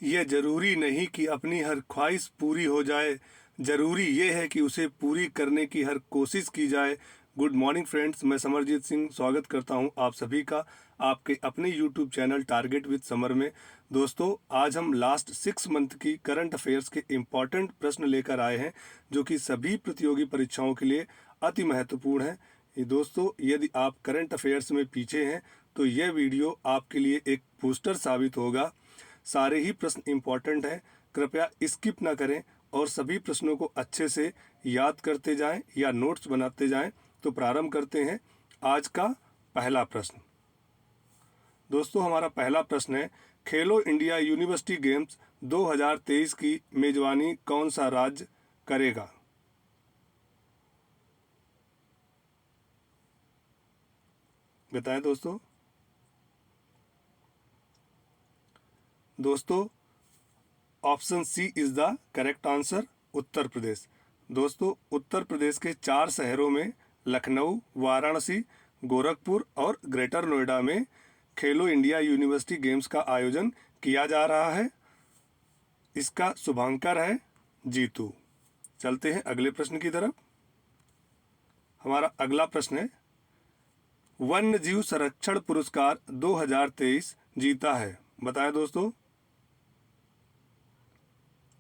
ये जरूरी नहीं कि अपनी हर ख्वाहिश पूरी हो जाए, ज़रूरी ये है कि उसे पूरी करने की हर कोशिश की जाए। गुड मॉर्निंग फ्रेंड्स, मैं समरजीत सिंह स्वागत करता हूं आप सभी का आपके अपने YouTube channel target with summer में। दोस्तों, आज हम लास्ट 6 मंथ की करंट अफेयर्स के इम्पॉर्टेंट प्रश्न लेकर आए हैं जो कि सभी प्रतियोगी परीक्षाओं के लिए अति महत्वपूर्ण है। ये दोस्तों, यदि आप करंट अफेयर्स में पीछे हैं तो यह वीडियो आपके लिए एक बूस्टर साबित होगा। सारे ही प्रश्न इम्पॉर्टेंट हैं, कृपया स्किप ना करें और सभी प्रश्नों को अच्छे से याद करते जाएं या नोट्स बनाते जाएं। तो प्रारंभ करते हैं आज का पहला प्रश्न। दोस्तों, हमारा पहला प्रश्न है, खेलो इंडिया यूनिवर्सिटी गेम्स 2023 की मेजबानी कौन सा राज्य करेगा? बताएं दोस्तों। दोस्तों, option C is the correct answer, Uttar Pradesh. दोस्तों, उत्तर प्रदेश के 4 शहरों में लखनऊ, वाराणसी, गोरखपुर और ग्रेटर नोएडा में खेलो इंडिया यूनिवर्सिटी गेम्स का आयोजन किया जा रहा है। इसका शुभांकर है जीतू। चलते हैं अगले प्रश्न की तरफ। हमारा अगला प्रश्न है, वन्य जीव संरक्षण पुरस्कार 2023 जीता है। बताएं दोस्तों।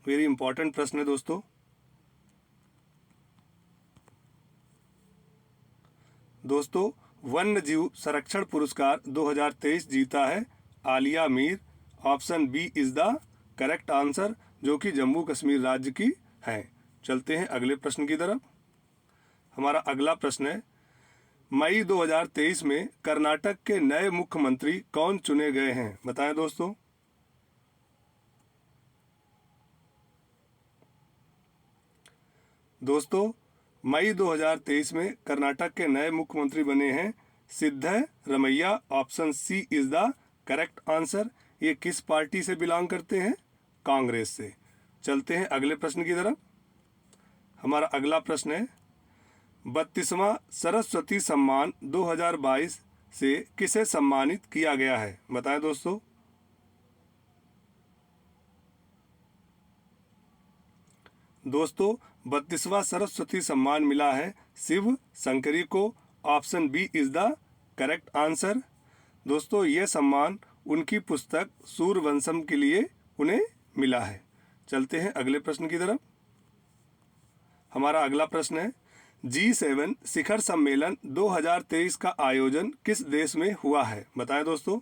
वेरी इंपॉर्टेंट प्रश्न है दोस्तों। दोस्तों, वन्य जीव संरक्षण पुरस्कार 2023 जीता है Alia Mir. Option B is the correct answer, जो कि जम्मू कश्मीर राज्य की है। चलते हैं अगले प्रश्न की तरफ। हमारा अगला प्रश्न है, मई 2023 में कर्नाटक के नए मुख्यमंत्री कौन चुने गए हैं? बताएं दोस्तों। दोस्तों, मई 2023 में कर्नाटक के नए मुख्यमंत्री बने हैं Siddaramaiah. Option C is the correct answer. ये किस पार्टी से बिलोंग करते हैं? कांग्रेस से। चलते हैं अगले प्रश्न की तरफ। हमारा अगला प्रश्न है, 32वां सरस्वती सम्मान 2022 से किसे सम्मानित किया गया है? बताएं दोस्तों। दोस्तों, 32वां सरस्वती सम्मान मिला है शिव शंकरी को। Option B is the correct answer. दोस्तों, यह सम्मान उनकी पुस्तक सूर्यवंशम के लिए उन्हें मिला है। चलते हैं अगले प्रश्न की तरफ। हमारा अगला प्रश्न है, G7 शिखर सम्मेलन 2023 का आयोजन किस देश में हुआ है? बताएं दोस्तों।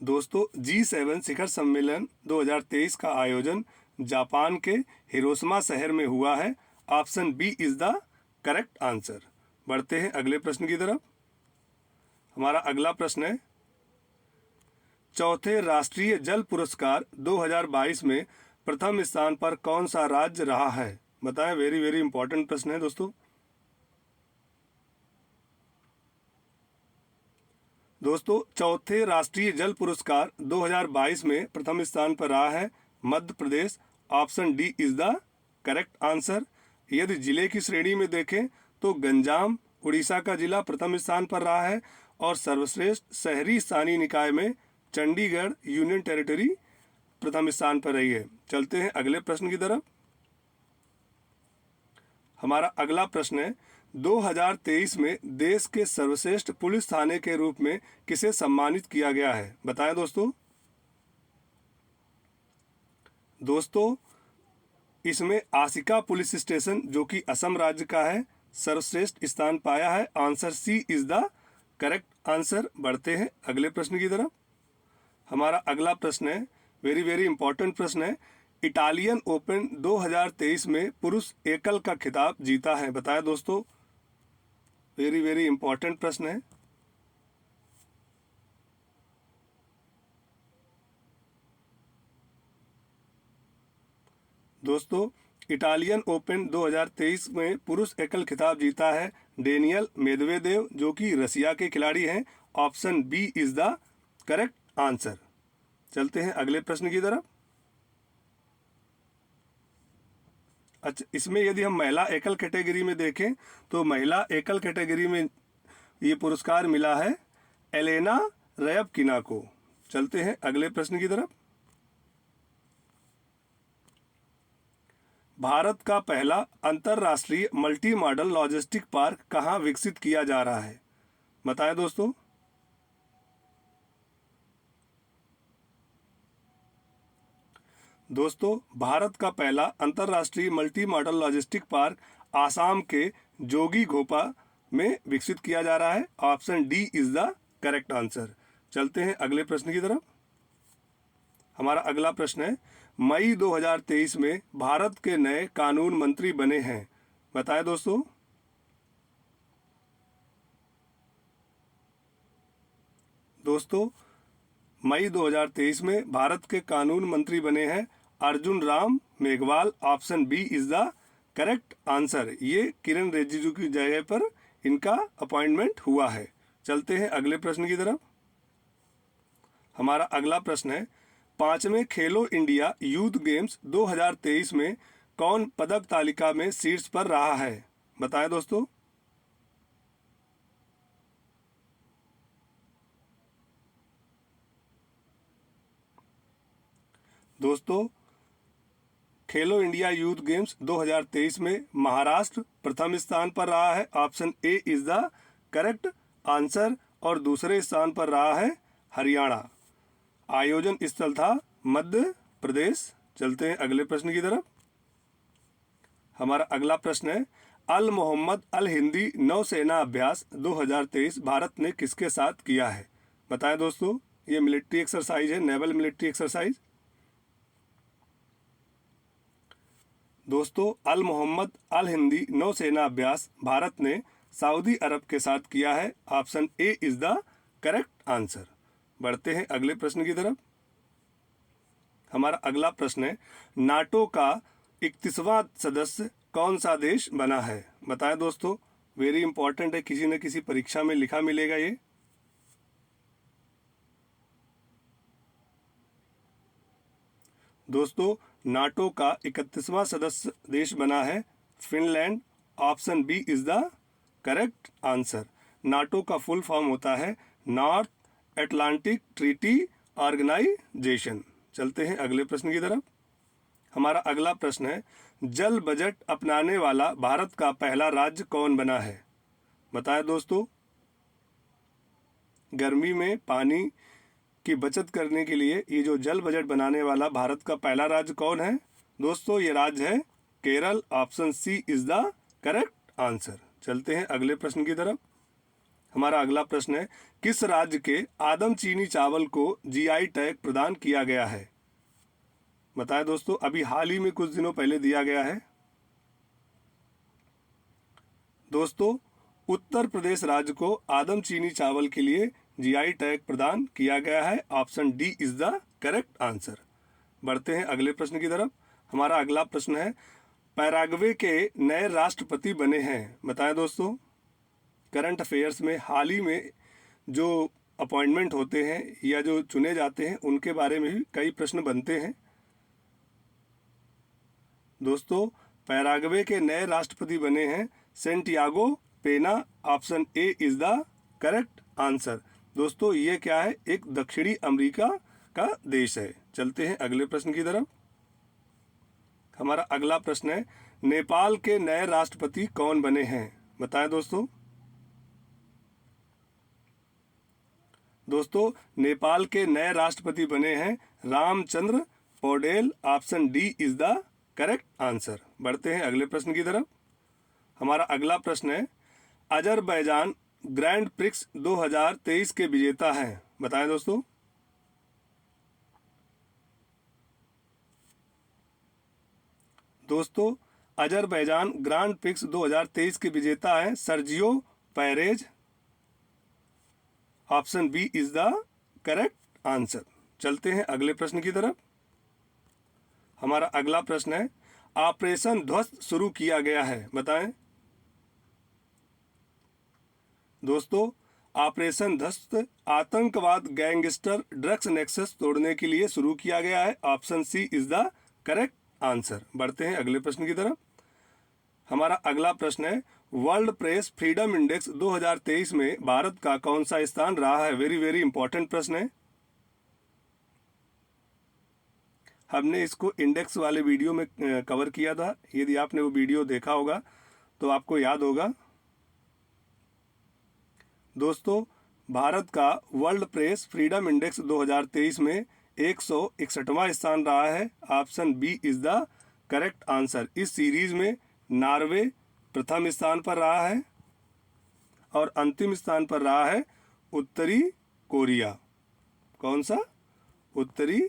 दोस्तों, G7 शिखर सम्मेलन 2023 का आयोजन जापान के हिरोशिमा शहर में हुआ है। Option B is the correct answer. बढ़ते हैं अगले प्रश्न की तरफ। हमारा अगला प्रश्न है, चौथे राष्ट्रीय जल पुरस्कार 2022 में प्रथम स्थान पर कौन सा राज्य रहा है? बताएं। वेरी वेरी इंपॉर्टेंट प्रश्न है दोस्तों। दोस्तों, चौथे राष्ट्रीय जल पुरस्कार 2022 में प्रथम स्थान पर रहा है Madhya Pradesh. Option D is the correct answer. यदि जिले की श्रेणी में देखें तो गंजाम उड़ीसा का जिला प्रथम स्थान पर रहा है और सर्वश्रेष्ठ शहरी स्थानीय निकाय में चंडीगढ़ यूनियन टेरिटरी प्रथम स्थान पर रही है। चलते हैं अगले प्रश्न की तरफ। हमारा अगला प्रश्न है, 2023 में देश के सर्वश्रेष्ठ पुलिस थाने के रूप में किसे सम्मानित किया गया है? बताएं दोस्तों। दोस्तों, इसमें आसिका पुलिस स्टेशन, जो कि असम राज्य का है, सर्वश्रेष्ठ स्थान पाया है। Answer C is the correct answer. बढ़ते हैं अगले प्रश्न की तरफ। हमारा अगला प्रश्न है, वेरी वेरी इंपॉर्टेंट प्रश्न है, इटालियन ओपन 2023 में पुरुष एकल का खिताब जीता है। बताएं दोस्तों। वेरी वेरी इंपॉर्टेंट प्रश्न है। दोस्तों, इटालियन ओपन 2023 में पुरुष एकल खिताब जीता है डेनियल मेदवेदेव, जो कि रसिया के खिलाड़ी हैं। Option B is the correct answer. चलते हैं अगले प्रश्न की तरफ। अच्छा, इसमें यदि हम महिला एकल कैटेगरी में देखें तो महिला एकल कैटेगरी में ये पुरस्कार मिला है एलेना रयबकिना को। चलते हैं अगले प्रश्न की तरफ। भारत का पहला अंतर्राष्ट्रीय मल्टी मॉडल लॉजिस्टिक पार्क कहाँ विकसित किया जा रहा है? बताएं दोस्तों। दोस्तों, भारत का पहला अंतर्राष्ट्रीय multi modal logistic park Assam के जोगीघोपा में विकसित किया जा रहा है। Option D is the correct answer. चलते हैं अगले प्रश्न की तरफ। हमारा अगला प्रश्न है, मई 2023 में भारत के नए कानून मंत्री बने हैं। बताएं दोस्तों। दोस्तों, मई 2023 में भारत के कानून मंत्री बने हैं Arjun Ram Meghwal. Option B is the correct answer. ये किरण रिजिजू की जगह पर इनका अपॉइंटमेंट हुआ है। चलते हैं अगले प्रश्न की तरफ। हमारा अगला प्रश्न है, 5वें खेलो इंडिया यूथ गेम्स 2023 में कौन पदक तालिका में शीर्ष पर रहा है? बताएं दोस्तों। दोस्तों, खेलो इंडिया यूथ गेम्स 2023 में महाराष्ट्र प्रथम स्थान पर रहा है। Option A is the correct answer. और दूसरे स्थान पर रहा है हरियाणा। आयोजन स्थल था मध्य प्रदेश। चलते हैं अगले प्रश्न की तरफ। हमारा अगला प्रश्न है, अल मोहम्मद अल हिंदी नौसेना अभ्यास 2023 भारत ने किसके साथ किया है? बताएं दोस्तों। ये मिलिट्री एक्सरसाइज है, नेवल मिलिट्री एक्सरसाइज। दोस्तों, अल मोहम्मद अल हिंदी नौसेना अभ्यास भारत ने सऊदी अरब के साथ किया है। Option A is the correct answer. बढ़ते हैं अगले प्रश्न की तरफ। हमारा अगला प्रश्न है, नाटो का 31वां सदस्य कौन सा देश बना है? बताएं दोस्तों। वेरी इंपॉर्टेंट है, किसी न किसी परीक्षा में लिखा मिलेगा ये। दोस्तों, नाटो का 31वां सदस्य देश बना है Finland. Option B is the correct answer. NATO का फुल फॉर्म होता है नॉर्थ अटलांटिक ट्रीटी ऑर्गेनाइजेशन। चलते हैं अगले प्रश्न की तरफ। हमारा अगला प्रश्न है, जल बजट अपनाने वाला भारत का पहला राज्य कौन बना है? बताएं दोस्तों। गर्मी में पानी की बचत करने के लिए ये जो जल बजट बनाने वाला भारत का पहला राज्य कौन है? दोस्तों, ये राज्य है Kerala. Option C is the correct answer. चलते हैं अगले प्रश्न की तरफ। हमारा अगला प्रश्न है, किस राज्य के आदम चीनी चावल को जीआई टैग प्रदान किया गया है? बताएं दोस्तों। अभी हाल ही में कुछ दिनों पहले दिया गया है। दोस्तों, उत्तर प्रदेश राज्य को आदम चीनी चावल के लिए जीआई टैग प्रदान किया गया है। Option D is the correct answer. बढ़ते हैं अगले प्रश्न की तरफ। हमारा अगला प्रश्न है, पैराग्वे के नए राष्ट्रपति बने हैं। बताएं दोस्तों। करंट अफेयर्स में हाल ही में जो अपॉइंटमेंट होते हैं या जो चुने जाते हैं उनके बारे में भी कई प्रश्न बनते हैं। दोस्तों, पैराग्वे के नए राष्ट्रपति बने हैं सेंटियागो पेना। Option A is the correct answer. दोस्तों, ये क्या है? एक दक्षिणी अमेरिका का देश है। चलते हैं अगले प्रश्न की तरफ। हमारा अगला प्रश्न है, नेपाल के नए राष्ट्रपति कौन बने हैं? बताएं दोस्तों। दोस्तों, नेपाल के नए राष्ट्रपति बने हैं Ramchandra Paudel. Option D is the correct answer. बढ़ते हैं अगले प्रश्न की तरफ। हमारा अगला प्रश्न है, अजरबैजान ग्रैंड प्रिक्स 2023 के विजेता हैं। बताएं दोस्तों। दोस्तों, अजरबैजान ग्रांड प्रिक्स 2023 के विजेता हैं Sergio Perez. Option B is the correct answer. चलते हैं अगले प्रश्न की तरफ। हमारा अगला प्रश्न है, ऑपरेशन ध्वस्त शुरू किया गया है। बताएं दोस्तों। ऑपरेशन ध्वस्त आतंकवाद गैंगस्टर ड्रग्स नेक्सस तोड़ने के लिए शुरू किया गया है। Option C is the correct answer. बढ़ते हैं अगले प्रश्न की तरफ। हमारा अगला प्रश्न है, वर्ल्ड प्रेस फ्रीडम इंडेक्स 2023 में भारत का कौन सा स्थान रहा है? वेरी वेरी इंपॉर्टेंट प्रश्न है। हमने इसको इंडेक्स वाले वीडियो में कवर किया था। यदि आपने वो वीडियो देखा होगा तो आपको याद होगा। दोस्तों, भारत का वर्ल्ड प्रेस फ्रीडम इंडेक्स 2023 में 161वां स्थान रहा है। Option B is the correct answer. इस सीरीज में नॉर्वे प्रथम स्थान पर रहा है और अंतिम स्थान पर रहा है उत्तरी कोरिया। कौन सा? उत्तरी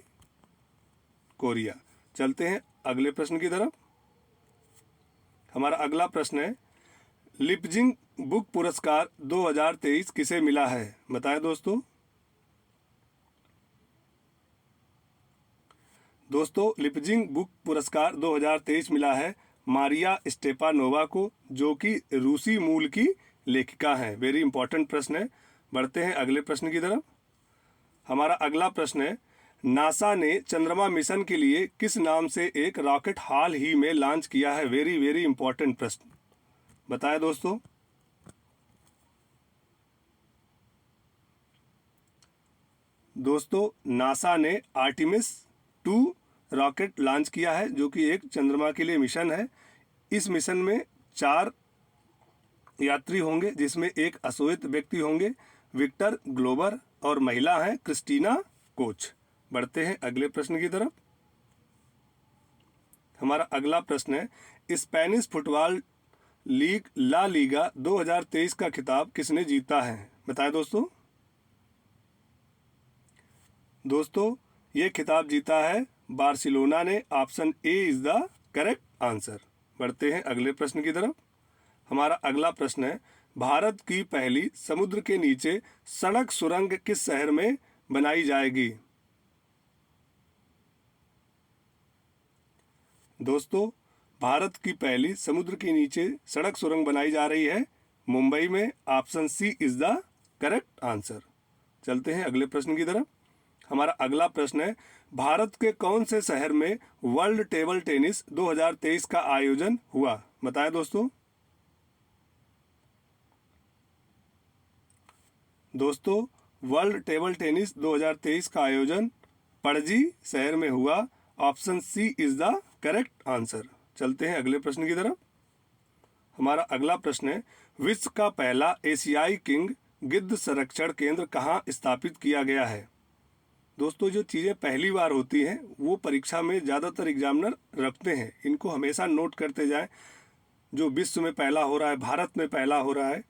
कोरिया। चलते हैं अगले प्रश्न की तरफ। हमारा अगला प्रश्न है, लिपजिंग बुक पुरस्कार 2023 किसे मिला है? बताएं दोस्तों। दोस्तों, लिपजिंग बुक पुरस्कार 2023 मिला है मारिया स्टेपानोवा को, जो कि रूसी मूल की लेखिका हैं। वेरी इंपॉर्टेंट प्रश्न है। बढ़ते हैं अगले प्रश्न की तरफ। हमारा अगला प्रश्न है, नासा ने चंद्रमा मिशन के लिए किस नाम से एक रॉकेट हाल ही में लॉन्च किया है? वेरी वेरी इंपॉर्टेंट प्रश्न। बताएं दोस्तों। दोस्तों, नासा ने आर्टिमिस 2 रॉकेट लॉन्च किया है, जो कि एक चंद्रमा के लिए मिशन है। इस मिशन में 4 यात्री होंगे, जिसमें एक अश्वेत व्यक्ति होंगे, विक्टर ग्लोबर, और महिला हैं क्रिस्टीना कोच। बढ़ते हैं अगले प्रश्न की तरफ। हमारा अगला प्रश्न है, Spanish football league La Liga 2023 का खिताब किसने जीता है? बताएं दोस्तों। दोस्तों, ये खिताब जीता है बार्सिलोना ने। Option A is the correct answer. बढ़ते हैं अगले प्रश्न की तरफ। हमारा अगला प्रश्न है, भारत की पहली समुद्र के नीचे सड़क सुरंग किस शहर में बनाई जाएगी? दोस्तों, भारत की पहली समुद्र के नीचे सड़क सुरंग बनाई जा रही है मुंबई में। Option C is the correct answer. चलते हैं अगले प्रश्न की तरफ। हमारा अगला प्रश्न है, भारत के कौन से शहर में वर्ल्ड टेबल टेनिस 2023 का आयोजन हुआ? बताएं दोस्तों। दोस्तों, वर्ल्ड टेबल टेनिस 2023 का आयोजन पणजी शहर में हुआ। Option C is the correct answer. चलते हैं अगले प्रश्न की तरफ। हमारा अगला प्रश्न है, विश्व का पहला एशियाई किंग गिद्ध संरक्षण केंद्र कहाँ स्थापित किया गया है? दोस्तों, जो चीज़ें पहली बार होती हैं वो परीक्षा में ज़्यादातर एग्जामिनर रखते हैं। इनको हमेशा नोट करते जाएं। जो विश्व में पहला हो रहा है, भारत में पहला हो रहा है।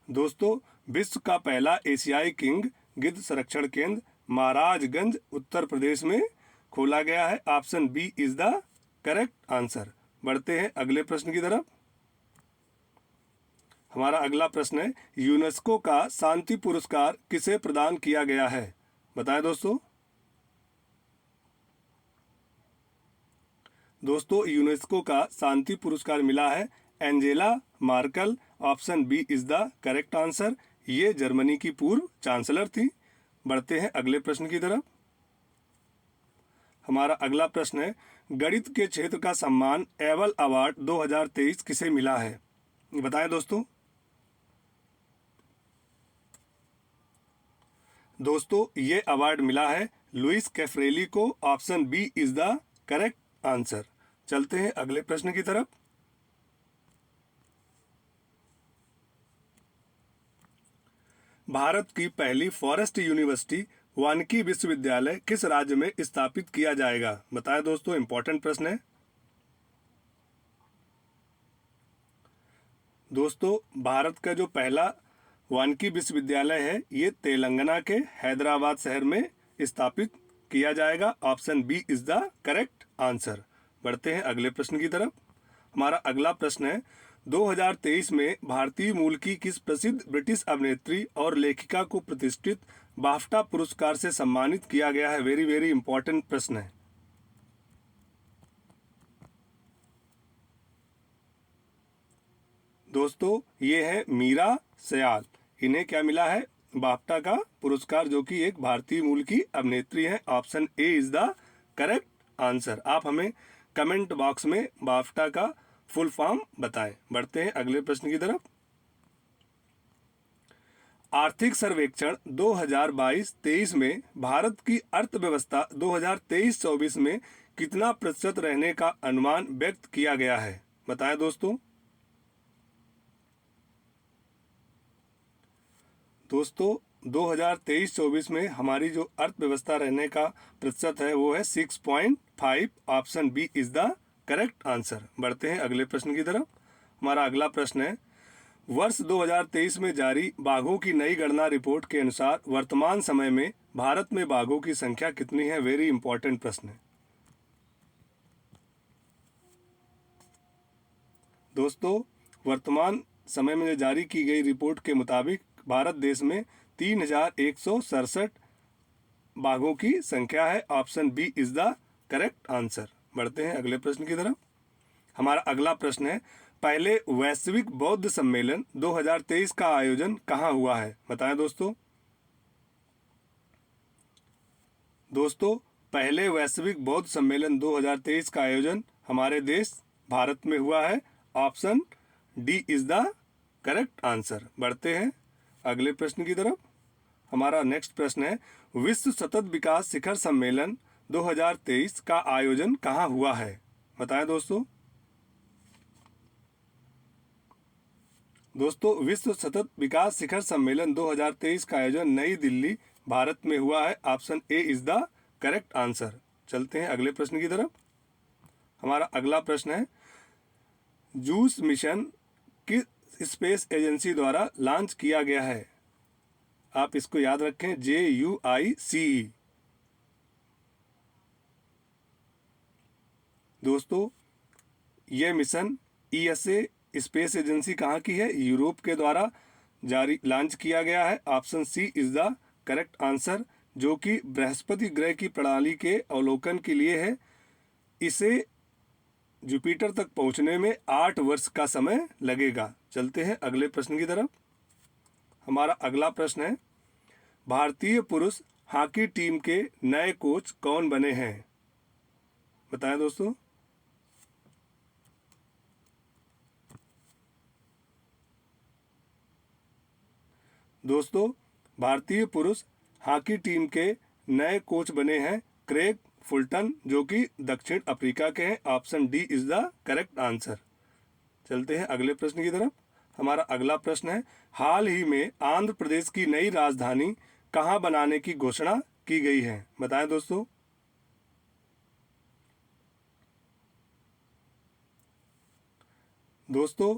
दोस्तों, विश्व का पहला एशियाई किंग गिद्ध संरक्षण केंद्र महाराजगंज उत्तर प्रदेश में खोला गया है। Option B is the correct answer. बढ़ते हैं अगले प्रश्न की तरफ। हमारा अगला प्रश्न है, यूनेस्को का शांति पुरस्कार किसे प्रदान किया गया है? बताएं दोस्तों। दोस्तों, यूनेस्को का शांति पुरस्कार मिला है Angela Merkel. Option B is the correct answer. ये जर्मनी की पूर्व चांसलर थी। बढ़ते हैं अगले प्रश्न की तरफ। हमारा अगला प्रश्न है, गणित के क्षेत्र का सम्मान एबल अवार्ड 2023 किसे मिला है? बताएं दोस्तों। दोस्तों, ये अवार्ड मिला है लुइस कैफ्रेली को। Option B is the correct answer. चलते हैं अगले प्रश्न की तरफ। भारत की पहली फॉरेस्ट यूनिवर्सिटी वानिकी विश्वविद्यालय किस राज्य में स्थापित किया जाएगा? बताएं दोस्तों, इंपॉर्टेंट प्रश्न है। दोस्तों, भारत का जो पहला वानिकी विश्वविद्यालय है ये तेलंगाना के हैदराबाद शहर में स्थापित किया जाएगा। Option B is the correct answer. बढ़ते हैं अगले प्रश्न की तरफ। हमारा अगला प्रश्न है, 2023 में भारतीय मूल की किस प्रसिद्ध ब्रिटिश अभिनेत्री और लेखिका को प्रतिष्ठित बाफ्टा पुरस्कार से सम्मानित किया गया है? वेरी वेरी इंपॉर्टेंट प्रश्न है। दोस्तों, ये है मीरा सयाल। इन्हें क्या मिला है? बाफ्टा का पुरस्कार, जो कि एक भारतीय मूल की अभिनेत्री है। Option A is the correct answer. आप हमें कमेंट बॉक्स में बाफ्टा का फुल फॉर्म बताएं। बढ़ते हैं अगले प्रश्न की तरफ। आर्थिक सर्वेक्षण 2022-23 में भारत की अर्थव्यवस्था 2023-24 में कितना प्रतिशत रहने का अनुमान व्यक्त किया गया है? बताएं दोस्तों। दोस्तों 2023-24 में हमारी जो अर्थव्यवस्था रहने का प्रतिशत है वो है 6.5। Option B is the correct answer. बढ़ते हैं अगले प्रश्न की तरफ। हमारा अगला प्रश्न है, वर्ष 2023 में जारी बाघों की नई गणना रिपोर्ट के अनुसार वर्तमान समय में भारत में बाघों की संख्या कितनी है? वेरी इंपॉर्टेंट प्रश्न है दोस्तों। वर्तमान समय में जारी की गई रिपोर्ट के मुताबिक भारत देश में 3167 बाघों की संख्या है। Option B is the correct answer. बढ़ते हैं अगले प्रश्न की तरफ। हमारा अगला प्रश्न है, पहले वैश्विक बौद्ध सम्मेलन 2023 का आयोजन कहाँ हुआ है? बताएं दोस्तों। दोस्तों पहले वैश्विक बौद्ध सम्मेलन 2023 का आयोजन हमारे देश भारत में हुआ है। Option D is the correct answer. बढ़ते हैं अगले प्रश्न की तरफ। हमारा नेक्स्ट प्रश्न है, विश्व सतत विकास शिखर सम्मेलन 2023 का आयोजन कहाँ हुआ है? बताएं दोस्तों। दोस्तों विश्व सतत विकास शिखर सम्मेलन 2023 का आयोजन नई दिल्ली भारत में हुआ है। Option A is the correct answer. चलते हैं अगले प्रश्न की तरफ। हमारा अगला प्रश्न है, जूस मिशन किस स्पेस एजेंसी द्वारा लॉन्च किया गया है? आप इसको याद रखें, JUICE। दोस्तों यह मिशन ESA स्पेस एजेंसी कहाँ की है? यूरोप के द्वारा जारी लॉन्च किया गया है। Option C is the correct answer, जो कि बृहस्पति ग्रह की प्रणाली के अवलोकन के लिए है। इसे जुपिटर तक पहुंचने में 8 वर्ष का समय लगेगा। चलते हैं अगले प्रश्न की तरफ। हमारा अगला प्रश्न है, भारतीय पुरुष हॉकी टीम के नए कोच कौन बने हैं? बताएं दोस्तों। दोस्तों भारतीय पुरुष हॉकी टीम के नए कोच बने हैं क्रेग फुलटन, जो कि दक्षिण अफ्रीका के हैं। Option D is the correct answer. चलते हैं अगले प्रश्न की तरफ। हमारा अगला प्रश्न है, हाल ही में आंध्र प्रदेश की नई राजधानी कहाँ बनाने की घोषणा की गई है? बताएं दोस्तों। दोस्तों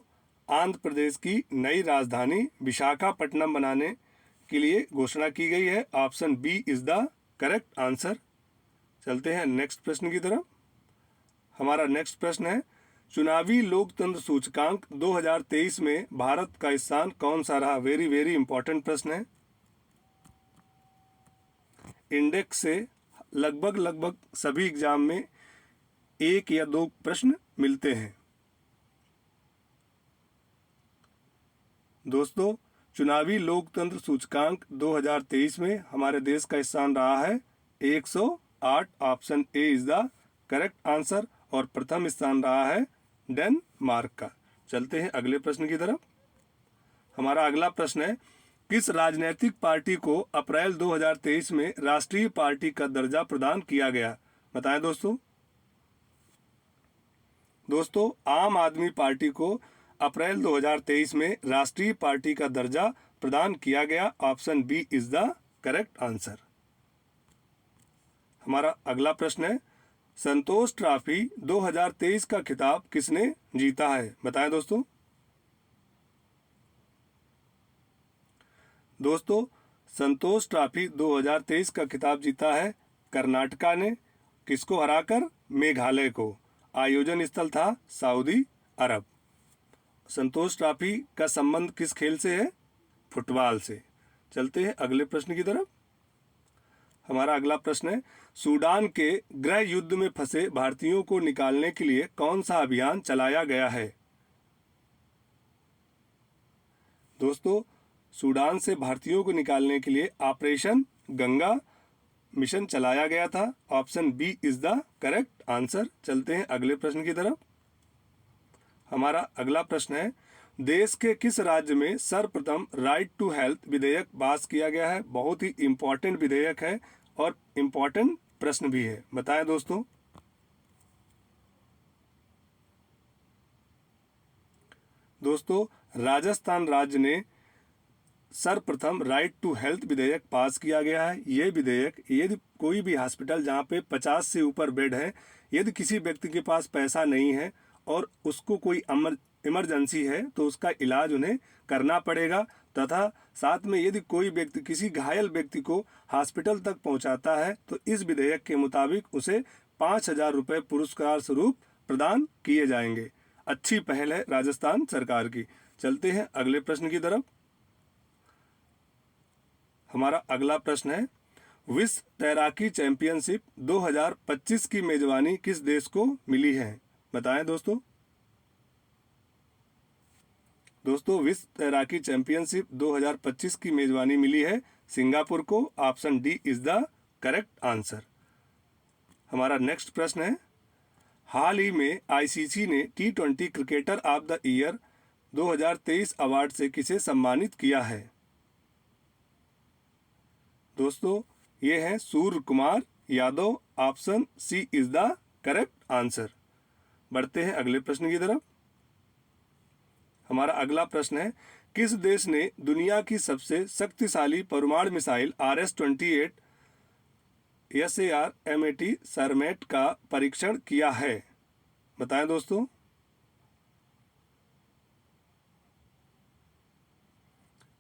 आंध्र प्रदेश की नई राजधानी विशाखापट्टनम बनाने के लिए घोषणा की गई है। Option B is the correct answer. चलते हैं नेक्स्ट प्रश्न की तरफ। हमारा नेक्स्ट प्रश्न है, चुनावी लोकतंत्र सूचकांक 2023 में भारत का स्थान कौन सा रहा? वेरी वेरी इंपॉर्टेंट प्रश्न है। इंडेक्स से लगभग सभी एग्जाम में 1 या 2 प्रश्न मिलते हैं। दोस्तों चुनावी लोकतंत्र सूचकांक 2023 में हमारे देश का स्थान रहा है 108। Option A is the correct answer. और प्रथम स्थान रहा है डेनमार्क का। चलते हैं अगले प्रश्न की तरफ। हमारा अगला प्रश्न है, किस राजनीतिक पार्टी को अप्रैल 2023 में राष्ट्रीय पार्टी का दर्जा प्रदान किया गया? बताएं दोस्तों। दोस्तों आम आदमी पार्टी को अप्रैल 2023 में राष्ट्रीय पार्टी का दर्जा प्रदान किया गया। Option B is the correct answer. हमारा अगला प्रश्न है, संतोष ट्रॉफी 2023 का खिताब किसने जीता है? बताएं दोस्तों। दोस्तों संतोष ट्रॉफी 2023 का खिताब जीता है कर्नाटका ने। किसको हराकर? मेघालय को। आयोजन स्थल था सऊदी अरब। संतोष ट्रॉफी का संबंध किस खेल से है? फुटबॉल से। चलते हैं अगले प्रश्न की तरफ। हमारा अगला प्रश्न है, सूडान के गृह युद्ध में फंसे भारतीयों को निकालने के लिए कौन सा अभियान चलाया गया है? दोस्तों सूडान से भारतीयों को निकालने के लिए ऑपरेशन गंगा मिशन चलाया गया था? Option B is the correct answer. चलते हैं अगले प्रश्न की तरफ। हमारा अगला प्रश्न है, देश के किस राज्य में सर्वप्रथम राइट टू हेल्थ विधेयक पास किया गया है? बहुत ही इंपॉर्टेंट विधेयक है और इंपॉर्टेंट प्रश्न भी है, बताएं दोस्तों। दोस्तों, राजस्थान राज्य ने सर्वप्रथम राइट टू हेल्थ विधेयक पास किया गया है। ये विधेयक, यदि कोई भी हॉस्पिटल जहाँ पे 50 से ऊपर बेड है, यदि किसी व्यक्ति के पास पैसा नहीं है और उसको कोई इमरजेंसी है तो उसका इलाज उन्हें करना पड़ेगा, तथा साथ में यदि कोई व्यक्ति किसी घायल व्यक्ति को हॉस्पिटल तक पहुंचाता है तो इस विधेयक के मुताबिक उसे 5,000 रुपये पुरस्कार स्वरूप प्रदान किए जाएंगे। अच्छी पहल है राजस्थान सरकार की। चलते हैं अगले प्रश्न की तरफ। हमारा अगला प्रश्न है, विश्व तैराकी चैंपियनशिप 2025 की मेजबानी किस देश को मिली है? बताएं दोस्तों। दोस्तों, विश्व तैराकी चैंपियनशिप 2025 की मेजबानी मिली है सिंगापुर को। Option D is the correct answer. हमारा नेक्स्ट प्रश्न है, हाल ही में आईसीसी ने T20 cricketer of the year 2023 award से किसे सम्मानित किया है? दोस्तों, ये हैं Surya Kumar Yadav. Option C is the correct answer. बढ़ते हैं अगले प्रश्न की तरफ। हमारा अगला प्रश्न है, किस देश ने दुनिया की सबसे शक्तिशाली परमाणु मिसाइल RS-28 SAR-MAT सरमेट का परीक्षण किया है? बताएं दोस्तों।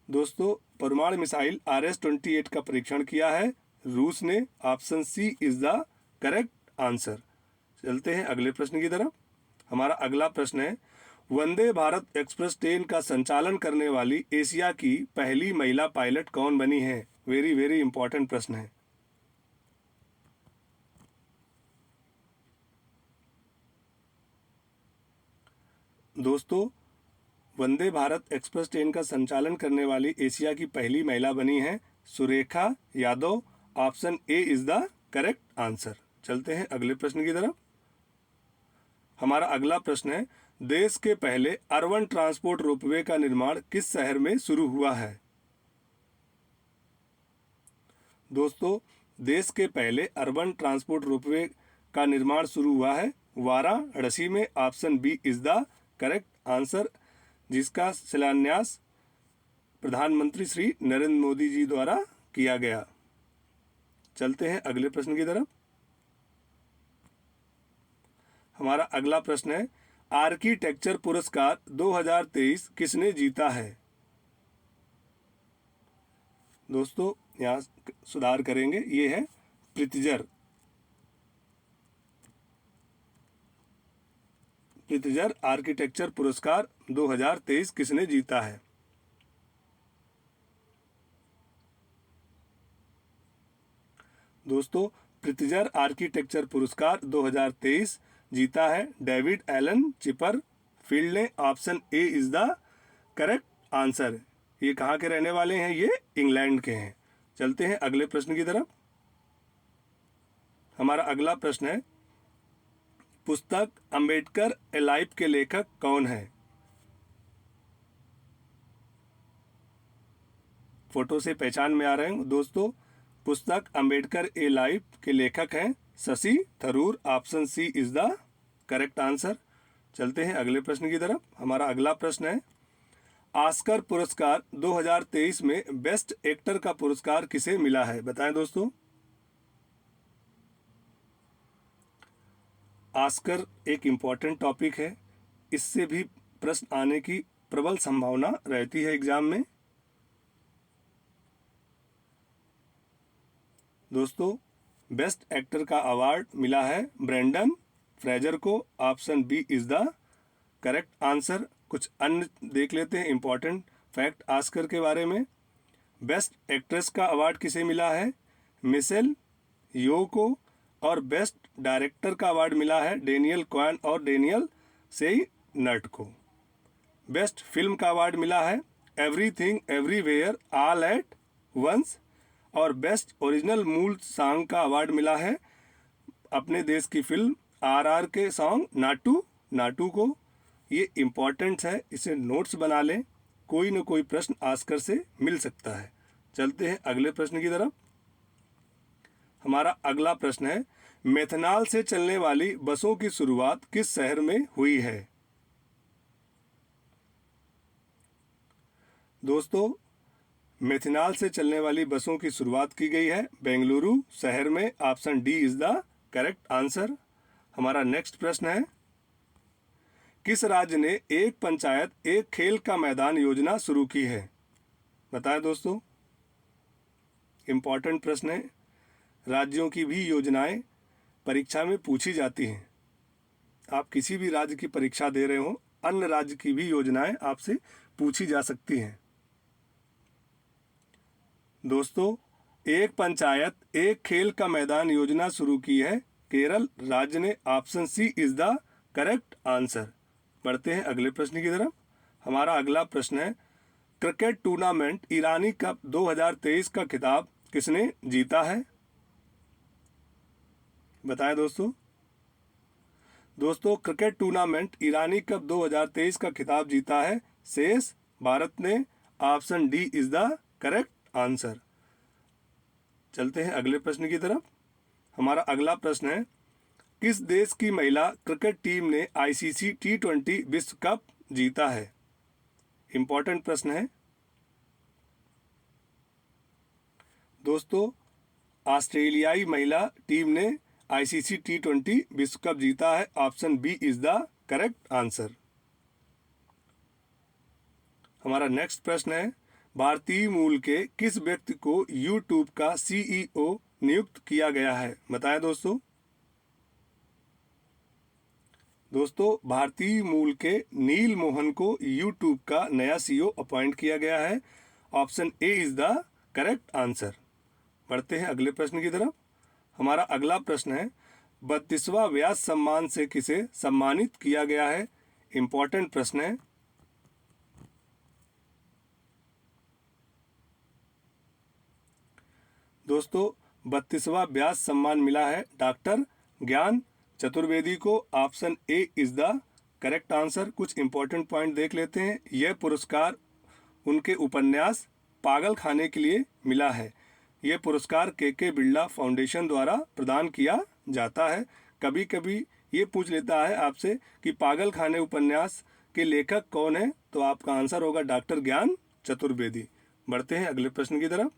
दोस्तों, परमाणु मिसाइल RS-28 का परीक्षण किया है रूस ने। Option C is the correct answer. चलते हैं अगले प्रश्न की तरफ। हमारा अगला प्रश्न है, वंदे भारत एक्सप्रेस ट्रेन का संचालन करने वाली एशिया की पहली महिला पायलट कौन बनी है? वेरी वेरी इंपॉर्टेंट प्रश्न है। दोस्तों, वंदे भारत एक्सप्रेस ट्रेन का संचालन करने वाली एशिया की पहली महिला बनी है Surekha Yadav. Option A is the correct answer. चलते हैं अगले प्रश्न की तरफ। हमारा अगला प्रश्न है, देश के पहले अर्बन ट्रांसपोर्ट रोपवे का निर्माण किस शहर में शुरू हुआ है? दोस्तों, देश के पहले अर्बन ट्रांसपोर्ट रोपवे का निर्माण शुरू हुआ है वाराणसी में। Option B is the correct answer, जिसका शिलान्यास प्रधानमंत्री श्री नरेंद्र मोदी जी द्वारा किया गया। चलते हैं अगले प्रश्न की तरफ। हमारा अगला प्रश्न है, आर्किटेक्चर पुरस्कार 2023 किसने जीता है? दोस्तों, यहाँ सुधार करेंगे, ये है प्रित्जर आर्किटेक्चर पुरस्कार 2023 किसने जीता है? दोस्तों, प्रित्जर आर्किटेक्चर पुरस्कार 2023 जीता है डेविड एलन चिपरफील्ड ने। Option A is the correct answer. ये कहाँ के रहने वाले हैं? ये इंग्लैंड के हैं। चलते हैं अगले प्रश्न की तरफ। हमारा अगला प्रश्न है, पुस्तक अंबेडकर ए लाइफ के लेखक कौन है? फोटो से पहचान में आ रहे हैं दोस्तों। पुस्तक अंबेडकर ए लाइफ के लेखक हैं Shashi Tharoor. Option C is the correct answer. चलते हैं अगले प्रश्न की तरफ। हमारा अगला प्रश्न है, ऑस्कर पुरस्कार 2023 में बेस्ट एक्टर का पुरस्कार किसे मिला है? बताएं दोस्तों। ऑस्कर एक इम्पॉर्टेंट टॉपिक है, इससे भी प्रश्न आने की प्रबल संभावना रहती है एग्जाम में। दोस्तों, बेस्ट एक्टर का अवार्ड मिला है ब्रेंडन फ्रेजर को। Option B is the correct answer. कुछ अन्य देख लेते हैं इंपॉर्टेंट फैक्ट ऑस्कर के बारे में। बेस्ट एक्ट्रेस का अवार्ड किसे मिला है? मिशेल यो को। और बेस्ट डायरेक्टर का अवार्ड मिला है डेनियल क्वान और डेनियल सेइनर्ट को। बेस्ट फिल्म का अवार्ड मिला है everything everywhere all at once. और बेस्ट ओरिजिनल मूल सॉन्ग का अवार्ड मिला है अपने देश की फिल्म RR के सॉन्ग नाटू नाटू को। ये इम्पॉर्टेंट है, इसे नोट्स बना लें, कोई न कोई प्रश्न आस्कर से मिल सकता है। चलते हैं अगले प्रश्न की तरफ। हमारा अगला प्रश्न है, मेथनॉल से चलने वाली बसों की शुरुआत किस शहर में हुई है? दोस्तों, मेथनॉल से चलने वाली बसों की शुरुआत की गई है बेंगलुरु शहर में। Option D is the correct answer. हमारा नेक्स्ट प्रश्न है, किस राज्य ने एक पंचायत एक खेल का मैदान योजना शुरू की है? बताएं दोस्तों, इम्पॉर्टेंट प्रश्न है। राज्यों की भी योजनाएं परीक्षा में पूछी जाती हैं। आप किसी भी राज्य की परीक्षा दे रहे हो, अन्य राज्य की भी योजनाएं आपसे पूछी जा सकती हैं। दोस्तों, एक पंचायत एक खेल का मैदान योजना शुरू की है केरल राज्य ने। Option C is the correct answer. बढ़ते हैं अगले प्रश्न की तरफ। हमारा अगला प्रश्न है, क्रिकेट टूर्नामेंट ईरानी कप 2023 का खिताब किसने जीता है? बताएं दोस्तों। दोस्तों, क्रिकेट टूर्नामेंट ईरानी कप 2023 का खिताब जीता है शेष भारत ने। Option D is the correct answer. चलते हैं अगले प्रश्न की तरफ। हमारा अगला प्रश्न है, किस देश की महिला क्रिकेट टीम ने ICC T20 विश्व कप जीता है? इंपॉर्टेंट प्रश्न है दोस्तों। ऑस्ट्रेलियाई महिला टीम ने ICC T20 विश्व कप जीता है। Option B is the correct answer. हमारा नेक्स्ट प्रश्न है, भारतीय मूल के किस व्यक्ति को YouTube का CEO नियुक्त किया गया है? बताएं दोस्तों। दोस्तों, भारतीय मूल के नील मोहन को YouTube का नया CEO अपॉइंट किया गया है। Option A is the correct answer. बढ़ते हैं अगले प्रश्न की तरफ। हमारा अगला प्रश्न है, 32वां व्यास सम्मान से किसे सम्मानित किया गया है? इंपॉर्टेंट प्रश्न है। दोस्तों, 32वां व्यास सम्मान मिला है डॉक्टर ज्ञान चतुर्वेदी को। Option A is the correct answer. कुछ इंपॉर्टेंट पॉइंट देख लेते हैं। यह पुरस्कार उनके उपन्यास पागल खाने के लिए मिला है। यह पुरस्कार के बिरला फाउंडेशन द्वारा प्रदान किया जाता है। कभी कभी ये पूछ लेता है आपसे कि पागल खाने उपन्यास के लेखक कौन है, तो आपका आंसर होगा डॉक्टर ज्ञान चतुर्वेदी। बढ़ते हैं अगले प्रश्न की तरफ।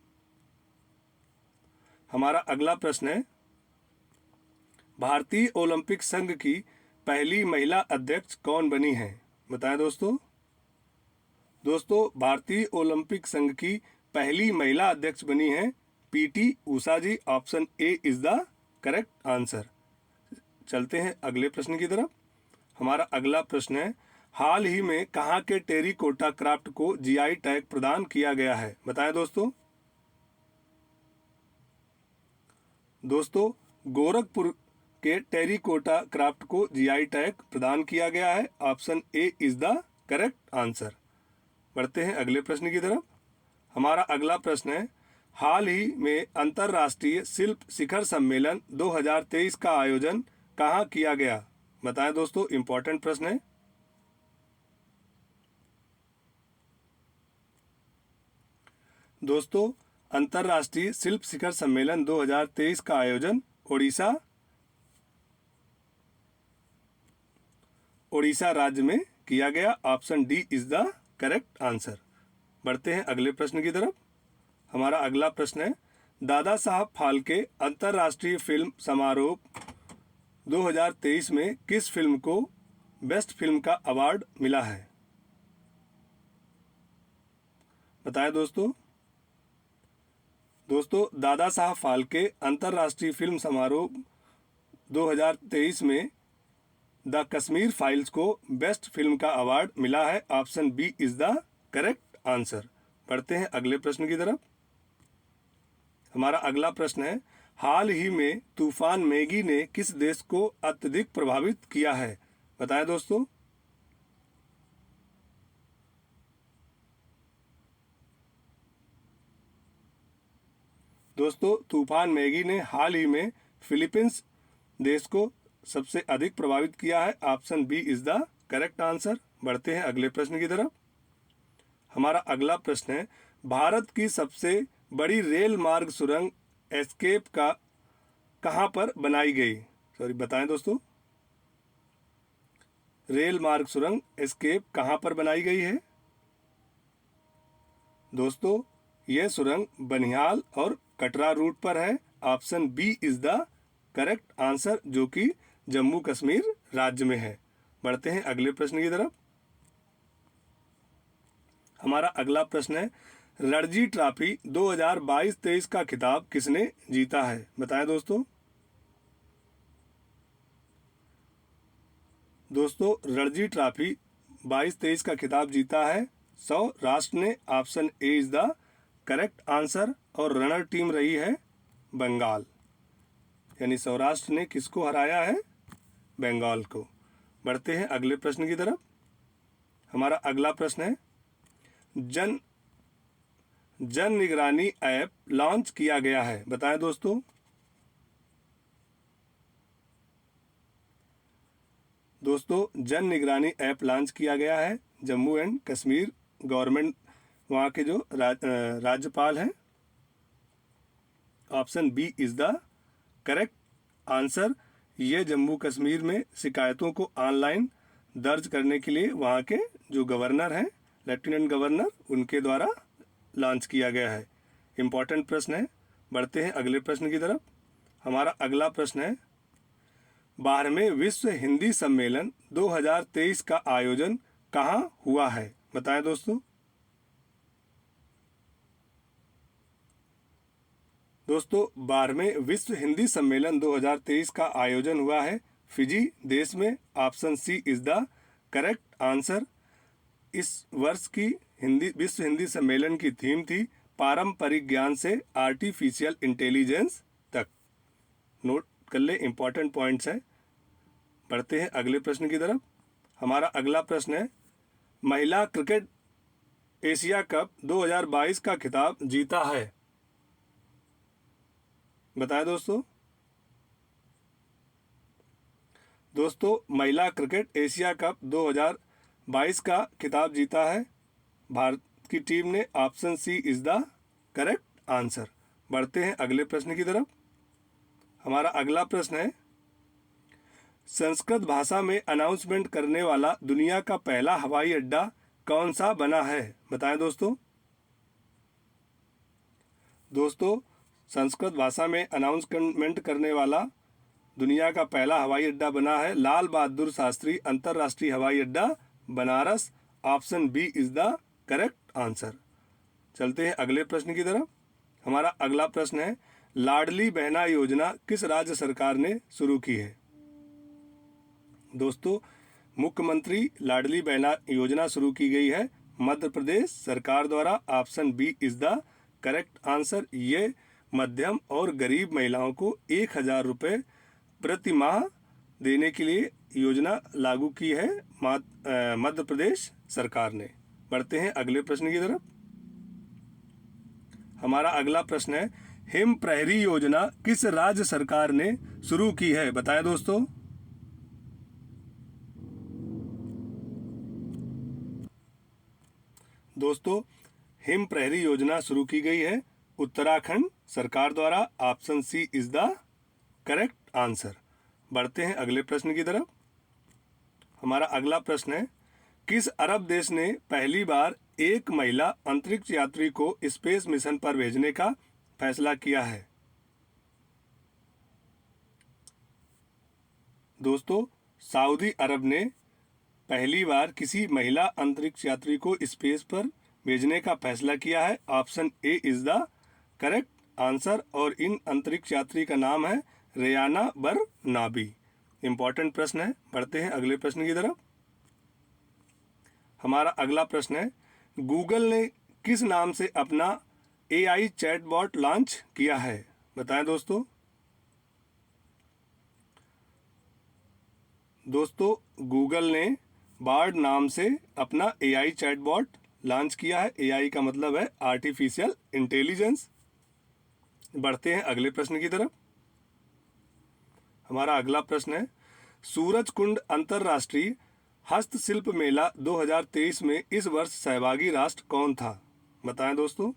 हमारा अगला प्रश्न है, भारतीय ओलंपिक संघ की पहली महिला अध्यक्ष कौन बनी है? बताएं दोस्तों। दोस्तों, भारतीय ओलंपिक संघ की पहली महिला अध्यक्ष बनी है PT Usha ji. Option A is the correct answer. चलते हैं अगले प्रश्न की तरफ। हमारा अगला प्रश्न है, हाल ही में कहाँ के टेरिकोटा क्राफ्ट को GI टैग प्रदान किया गया है? बताएं दोस्तों। दोस्तों, गोरखपुर के टेरिकोटा क्राफ्ट को GI टैग प्रदान किया गया है। Option A is the correct answer. बढ़ते हैं अगले प्रश्न की तरफ। हमारा अगला प्रश्न है, हाल ही में अंतर्राष्ट्रीय शिल्प शिखर सम्मेलन 2023 का आयोजन कहाँ किया गया? बताएं दोस्तों, इंपॉर्टेंट प्रश्न है। दोस्तों, अंतर्राष्ट्रीय शिल्प शिखर सम्मेलन 2023 का आयोजन ओडिशा राज्य में किया गया। Option D is the correct answer. बढ़ते हैं अगले प्रश्न की तरफ। हमारा अगला प्रश्न है, दादा साहब फाल्के अंतर्राष्ट्रीय फिल्म समारोह 2023 में किस फिल्म को बेस्ट फिल्म का अवार्ड मिला है? बताएं दोस्तों। दोस्तों, दादा साहब फाल्के अंतर्राष्ट्रीय फिल्म समारोह 2023 में द कश्मीर फाइल्स को बेस्ट फिल्म का अवार्ड मिला है। Option B is the correct answer. बढ़ते हैं अगले प्रश्न की तरफ। हमारा अगला प्रश्न है, हाल ही में तूफान मैगी ने किस देश को अत्यधिक प्रभावित किया है? बताएं दोस्तों। दोस्तों, तूफान मैगी ने हाल ही में फिलीपींस देश को सबसे अधिक प्रभावित किया है। Option B is the correct answer. बढ़ते हैं अगले प्रश्न की तरफ। हमारा अगला प्रश्न है, भारत की सबसे बड़ी रेल मार्ग सुरंग एस्केप का कहाँ पर बनाई गई? बताएं दोस्तों, रेल मार्ग सुरंग एस्केप कहाँ पर बनाई गई है? दोस्तों, यह सुरंग बनिहाल और कटरा रूट पर है। Option B is the correct answer, जो कि जम्मू कश्मीर राज्य में है। बढ़ते हैं अगले प्रश्न की तरफ। हमारा अगला प्रश्न है, रणजी ट्रॉफी 2022-23 का खिताब किसने जीता है? बताएं दोस्तों। दोस्तों, रणजी ट्रॉफी 22-23 का खिताब जीता है सौराष्ट्र ने। Option A is the correct answer और रनर टीम रही है बंगाल, यानी सौराष्ट्र ने किसको हराया है? बंगाल को। बढ़ते हैं अगले प्रश्न की तरफ। हमारा अगला प्रश्न है, जन निगरानी ऐप लॉन्च किया गया है। बताएं दोस्तों। जन निगरानी ऐप लॉन्च किया गया है जम्मू एंड कश्मीर गवर्नमेंट, वहाँ के जो राज्यपाल हैं। Option B is the correct answer. ये जम्मू कश्मीर में शिकायतों को ऑनलाइन दर्ज करने के लिए वहाँ के जो गवर्नर हैं, लेफ्टिनेंट गवर्नर, उनके द्वारा लॉन्च किया गया है। इम्पॉर्टेंट प्रश्न है। बढ़ते हैं अगले प्रश्न की तरफ। हमारा अगला प्रश्न है, 12वें विश्व हिंदी सम्मेलन 2023 का आयोजन कहाँ हुआ है? बताएं दोस्तों। दोस्तों, 12वें विश्व हिंदी सम्मेलन 2023 का आयोजन हुआ है फिजी देश में। Option C is the correct answer. इस वर्ष की विश्व हिंदी सम्मेलन की थीम थी पारंपरिक ज्ञान से आर्टिफिशियल इंटेलिजेंस तक। नोट कर ले, इंपॉर्टेंट पॉइंट्स हैं। बढ़ते हैं अगले प्रश्न की तरफ। हमारा अगला प्रश्न है, महिला क्रिकेट एशिया कप 2022 का खिताब जीता है। बताएं दोस्तों। महिला क्रिकेट एशिया कप 2022 का खिताब जीता है भारत की टीम ने। Option C is the correct answer. बढ़ते हैं अगले प्रश्न की तरफ। हमारा अगला प्रश्न है, संस्कृत भाषा में अनाउंसमेंट करने वाला दुनिया का पहला हवाई अड्डा कौन सा बना है? बताएं दोस्तों। संस्कृत भाषा में अनाउंसमेंट करने वाला दुनिया का पहला हवाई अड्डा बना है लाल बहादुर शास्त्री अंतर्राष्ट्रीय हवाई अड्डा, Banaras. Option B is the correct answer. चलते हैं अगले प्रश्न की तरफ। हमारा अगला प्रश्न है, लाडली बहना योजना किस राज्य सरकार ने शुरू की है? दोस्तों, मुख्यमंत्री लाडली बहना योजना शुरू की गई है मध्य प्रदेश सरकार द्वारा। Option B is the correct answer. ये मध्यम और गरीब महिलाओं को 1000 रुपये प्रति माह देने के लिए योजना लागू की है मध्य प्रदेश सरकार ने। बढ़ते हैं अगले प्रश्न की तरफ। हमारा अगला प्रश्न है, हिम प्रहरी योजना किस राज्य सरकार ने शुरू की है? बताएं दोस्तों। हिम प्रहरी योजना शुरू की गई है उत्तराखंड सरकार द्वारा। Option C is the correct answer. बढ़ते हैं अगले प्रश्न की तरफ। हमारा अगला प्रश्न है, किस अरब देश ने पहली बार एक महिला अंतरिक्ष यात्री को स्पेस मिशन पर भेजने का फैसला किया है? दोस्तों, सऊदी अरब ने पहली बार किसी महिला अंतरिक्ष यात्री को स्पेस पर भेजने का फैसला किया है। Option A is the correct answer और इन अंतरिक्ष यात्री का नाम है रेयाना बरनाबी। इंपॉर्टेंट प्रश्न है। बढ़ते हैं अगले प्रश्न की तरफ। हमारा अगला प्रश्न है, गूगल ने किस नाम से अपना AI चैटबॉट लॉन्च किया है? बताएं दोस्तों। गूगल ने बार्ड नाम से अपना AI चैटबॉट लॉन्च किया है। AI का मतलब है आर्टिफिशियल इंटेलिजेंस। बढ़ते हैं अगले प्रश्न की तरफ। हमारा अगला प्रश्न है, सूरजकुंड अंतर्राष्ट्रीय हस्तशिल्प मेला 2023 में इस वर्ष सहभागी राष्ट्र कौन था? बताएं दोस्तों।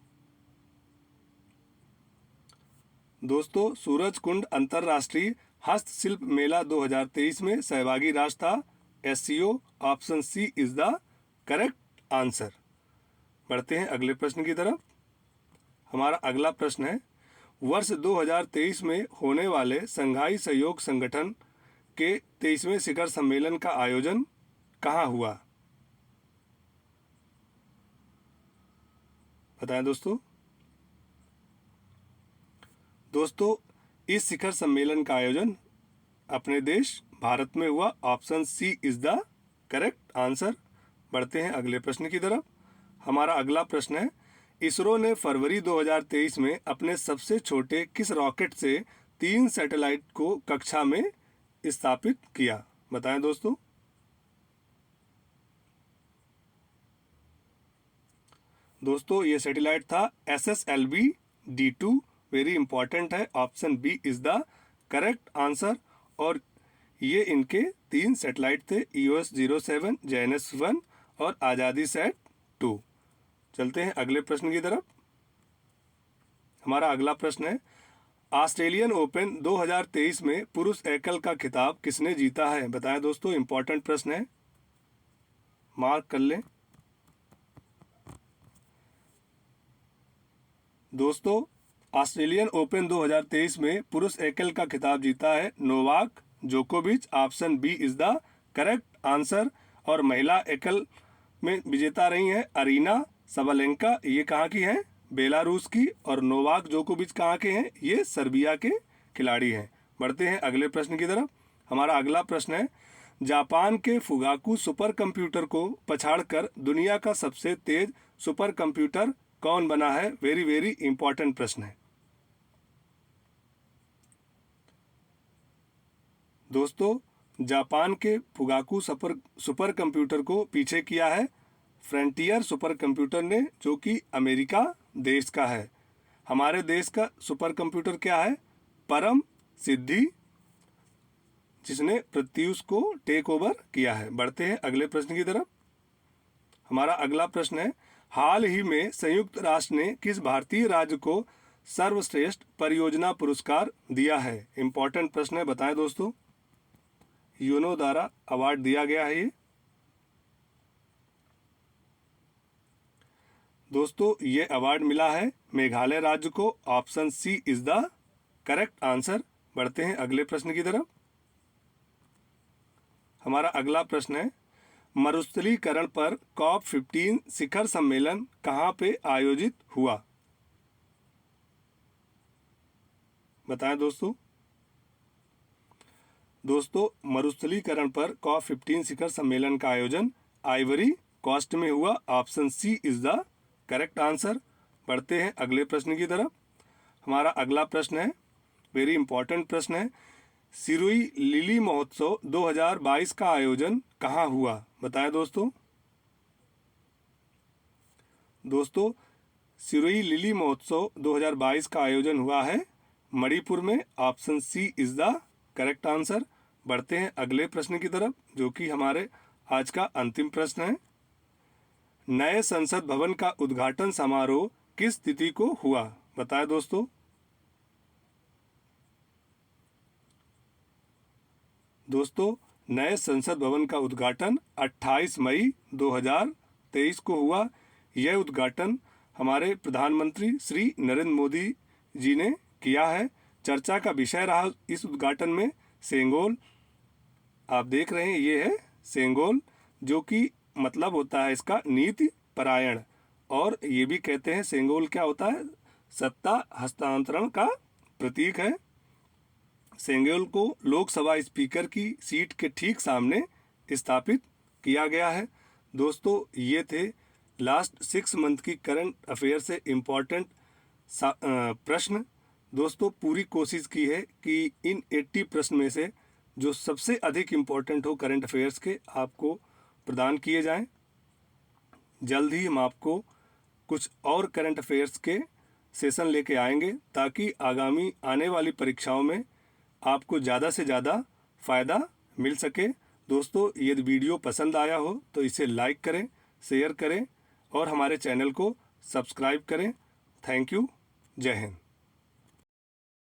दोस्तों, सूरजकुंड अंतर्राष्ट्रीय हस्तशिल्प मेला 2023 में सहभागी राष्ट्र था SCO. Option C is the correct answer. बढ़ते हैं अगले प्रश्न की तरफ। हमारा अगला प्रश्न है, वर्ष 2023 में होने वाले संघाई सहयोग संगठन के 23वें शिखर सम्मेलन का आयोजन कहाँ हुआ? बताएं दोस्तों। दोस्तों, इस शिखर सम्मेलन का आयोजन अपने देश भारत में हुआ। Option C is the correct answer. बढ़ते हैं अगले प्रश्न की तरफ। हमारा अगला प्रश्न है, इसरो ने फरवरी 2023 में अपने सबसे छोटे किस रॉकेट से 3 सैटेलाइट को कक्षा में स्थापित किया? बताएं दोस्तों। दोस्तों, ये सैटेलाइट था SSLV-D2। वेरी इंपॉर्टेंट है। Option B is the correct answer. और ये इनके 3 सैटेलाइट थे, EOS-07, JNS-1 और आज़ादी सैट-2। चलते हैं अगले प्रश्न की तरफ। हमारा अगला प्रश्न है, ऑस्ट्रेलियन ओपन 2023 में पुरुष एकल का खिताब किसने जीता है? बताएं दोस्तों। इंपॉर्टेंट प्रश्न है, मार्क कर लें। दोस्तों, ऑस्ट्रेलियन ओपन 2023 में पुरुष एकल का खिताब जीता है नोवाक जोकोविच। Option B is the correct answer. और महिला एकल में विजेता रही हैं अरीना सबलेंका। ये कहाँ की हैं? बेलारूस की। और नोवाक जोकोविच कहाँ के हैं? ये सर्बिया के खिलाड़ी हैं। बढ़ते हैं अगले प्रश्न की तरफ। हमारा अगला प्रश्न है, जापान के फुगाकू सुपर कंप्यूटर को पछाड़कर दुनिया का सबसे तेज सुपर कंप्यूटर कौन बना है? वेरी वेरी इंपॉर्टेंट प्रश्न है। दोस्तों, जापान के फुगाकू सुपर कंप्यूटर को पीछे किया है फ्रंटियर सुपर कंप्यूटर ने, जो कि अमेरिका देश का है। हमारे देश का सुपर कंप्यूटर क्या है? परम सिद्धि, जिसने प्रत्यूष को टेक ओवर किया है। बढ़ते हैं अगले प्रश्न की तरफ। हमारा अगला प्रश्न है, हाल ही में संयुक्त राष्ट्र ने किस भारतीय राज्य को सर्वश्रेष्ठ परियोजना पुरस्कार दिया है? इंपॉर्टेंट प्रश्न है, बताएं दोस्तों। यूनो द्वारा अवार्ड दिया गया है ये। दोस्तों, ये अवार्ड मिला है मेघालय राज्य को। Option C is the correct answer. बढ़ते हैं अगले प्रश्न की तरफ। हमारा अगला प्रश्न है, मरुस्थलीकरण पर COP15 शिखर सम्मेलन कहाँ पे आयोजित हुआ? बताएं दोस्तों। दोस्तों, मरुस्थलीकरण पर COP15 शिखर सम्मेलन का आयोजन आइवरी कोस्ट में हुआ। Option C is the correct answer. बढ़ते हैं अगले प्रश्न की तरफ। हमारा अगला प्रश्न है, वेरी इंपॉर्टेंट प्रश्न है, सिरुई लिली महोत्सव 2022 का आयोजन कहाँ हुआ? बताएं दोस्तों। दोस्तों, सिरुई लिली महोत्सव 2022 का आयोजन हुआ है मणिपुर में। Option C is the correct answer. बढ़ते हैं अगले प्रश्न की तरफ, जो कि हमारे आज का अंतिम प्रश्न है, नए संसद भवन का उद्घाटन समारोह किस तिथि को हुआ? बताएं दोस्तों। दोस्तों, नए संसद भवन का उद्घाटन 28 मई 2023 को हुआ। यह उद्घाटन हमारे प्रधानमंत्री श्री नरेंद्र मोदी जी ने किया है। चर्चा का विषय रहा इस उद्घाटन में सेंगोल। आप देख रहे हैं, ये है सेंगोल, जो कि मतलब होता है इसका नीति परायण। और ये भी कहते हैं सेंगोल क्या होता है? सत्ता हस्तांतरण का प्रतीक है। सेंगोल को लोकसभा स्पीकर की सीट के ठीक सामने स्थापित किया गया है। दोस्तों, ये थे लास्ट 6 मंथ की करंट अफेयर से इम्पॉर्टेंट प्रश्न। दोस्तों, पूरी कोशिश की है कि इन 80 प्रश्न में से जो सबसे अधिक इम्पोर्टेंट हो करंट अफेयर्स के, आपको प्रदान किए जाएं। जल्द ही हम आपको कुछ और करंट अफेयर्स के सेशन लेके आएंगे ताकि आगामी आने वाली परीक्षाओं में आपको ज़्यादा से ज़्यादा फ़ायदा मिल सके। दोस्तों, यदि वीडियो पसंद आया हो तो इसे लाइक करें, शेयर करें और हमारे चैनल को सब्सक्राइब करें। Thank you. जय हिंद।